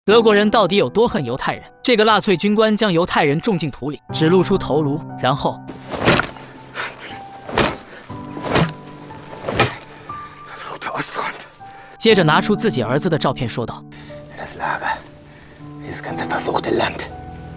德国人到底有多恨犹太人？这个纳粹军官将犹太人种进土里，只露出头颅，然后接着拿出自己儿子的照片，说道：“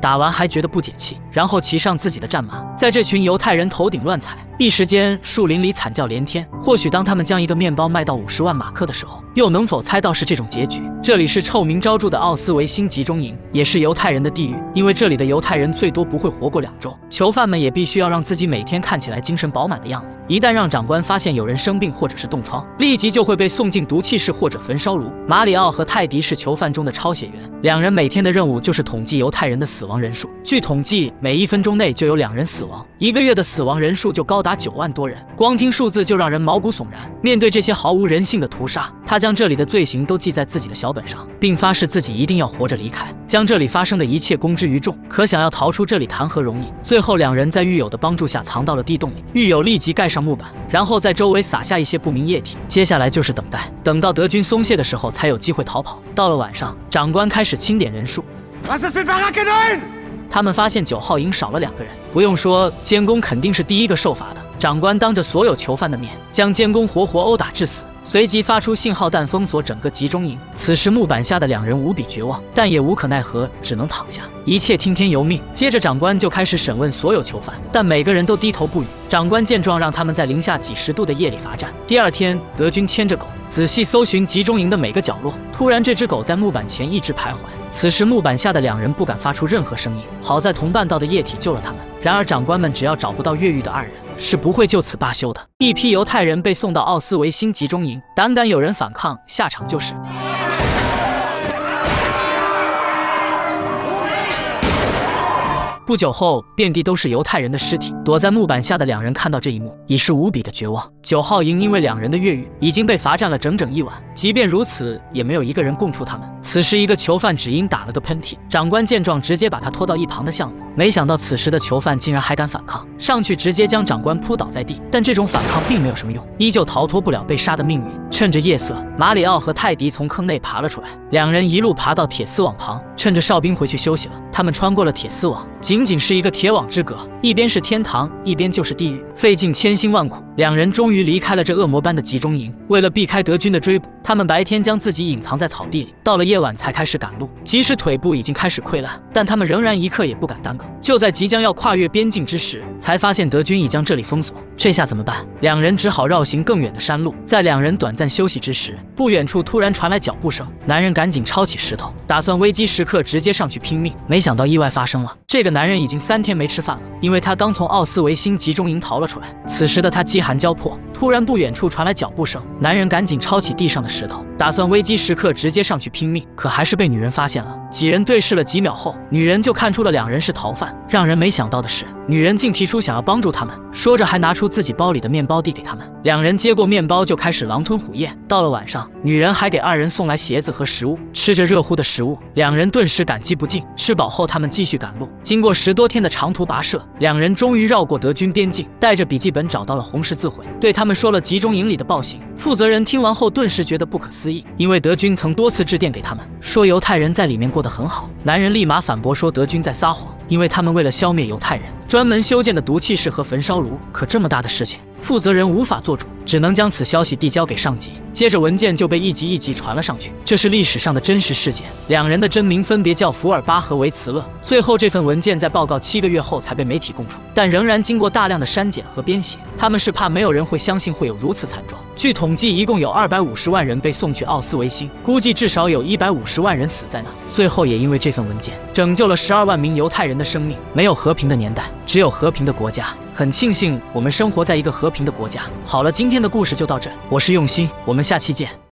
打完还觉得不解气，然后骑上自己的战马，在这群犹太人头顶乱踩。一时间，树林里惨叫连天。或许当他们将一个面包卖到50万马克的时候，又能否猜到是这种结局？这里是臭名昭著的奥斯维辛集中营，也是犹太人的地狱，因为这里的犹太人最多不会活过2周。囚犯们也必须要让自己每天看起来精神饱满的样子，一旦让长官发现有人生病或者是冻疮，立即就会被送进毒气室或者焚烧炉。马里奥和泰迪是囚犯中的抄写员，两人每天的任务就是统计犹太人的死亡人数。据统计，每1分钟内就有2人死亡，1个月的死亡人数就高达9万多人，光听数字就让人毛骨悚然。面对这些毫无人性的屠杀，他将这里的罪行都记在自己的小本上，并发誓自己一定要活着离开，将这里发生的一切公之于众。可想要逃出这里谈何容易？最后2人在狱友的帮助下藏到了地洞里，狱友立即盖上木板，然后在周围撒下一些不明液体，接下来就是等待，等到德军松懈的时候才有机会逃跑。到了晚上，长官开始清点人数，他们发现9号营少了2个人，不用说，监工肯定是第一个受罚的。长官当着所有囚犯的面将监工活活殴打致死，随即发出信号弹封锁整个集中营。此时木板下的2人无比绝望，但也无可奈何，只能躺下，一切听天由命。接着长官就开始审问所有囚犯，但每个人都低头不语。长官见状，让他们在零下几10度的夜里罚站。第2天，德军牵着狗仔细搜寻集中营的每个角落，突然这只狗在木板前一直徘徊。此时木板下的2人不敢发出任何声音，好在同伴倒的液体救了他们。然而长官们只要找不到越狱的2人，是不会就此罢休的。一批犹太人被送到奥斯维辛集中营，胆敢有人反抗，下场就是不久后，遍地都是犹太人的尸体。躲在木板下的2人看到这一幕，已是无比的绝望。9号营因为2人的越狱，已经被罚站了整整1晚。即便如此，也没有一个人供出他们。此时，一个囚犯只因打了个喷嚏，长官见状，直接把他拖到一旁的巷子。没想到此时的囚犯竟然还敢反抗，上去直接将长官扑倒在地。但这种反抗并没有什么用，依旧逃脱不了被杀的命运。趁着夜色，马里奥和泰迪从坑内爬了出来，2人一路爬到铁丝网旁，趁着哨兵回去休息了，他们穿过了铁丝网，仅仅是一个铁网之隔，一边是天堂，一边就是地狱。费尽千辛万苦，2人终于离开了这恶魔般的集中营。为了避开德军的追捕，他们白天将自己隐藏在草地里，到了夜晚才开始赶路。即使腿部已经开始溃烂，但他们仍然一刻也不敢耽搁。就在即将要跨越边境之时，才发现德军已将这里封锁。这下怎么办？2人只好绕行更远的山路。在2人短暂休息之时，不远处突然传来脚步声，男人赶紧抄起石头，打算危机时刻直接上去拼命。没想到意外发生了，这个男人已经3天没吃饭了，因为他刚从奥斯维辛集中营逃了出来。此时的他饥寒交迫，突然不远处传来脚步声，男人赶紧抄起地上的石头，打算危机时刻直接上去拼命，可还是被女人发现了。几人对视了几秒后，女人就看出了2人是逃犯。让人没想到的是，女人竟提出想要帮助他们，说着还拿出自己包里的面包递给他们。2人接过面包就开始狼吞虎咽。到了晚上，女人还给2人送来鞋子和食物。吃着热乎的食物，2人顿时感激不尽。吃饱后，他们继续赶路。经过10多天的长途跋涉，2人终于绕过德军边境，带着笔记本找到了红十字会，对他们说了集中营里的暴行。负责人听完后顿时觉得不可思议，因为德军曾多次致电给他们，说犹太人在里面过得很好。男人立马反驳说德军在撒谎，因为他们为了消灭犹太人，专门修建的毒气室和焚烧炉。可这么大的事情，负责人无法做主，只能将此消息递交给上级。接着文件就被一级一级传了上去，这是历史上的真实事件。2人的真名分别叫福尔巴和维茨勒。最后这份文件在报告7个月后才被媒体供出，但仍然经过大量的删减和编写。他们是怕没有人会相信会有如此惨状。据统计，一共有250万人被送去奥斯维辛，估计至少有150万人死在那。最后也因为这份文件，拯救了12万名犹太人的生命。没有和平的年代，只有和平的国家。很庆幸我们生活在一个和平的国家。好了，今天的故事就到这，我是用心，我们下期见。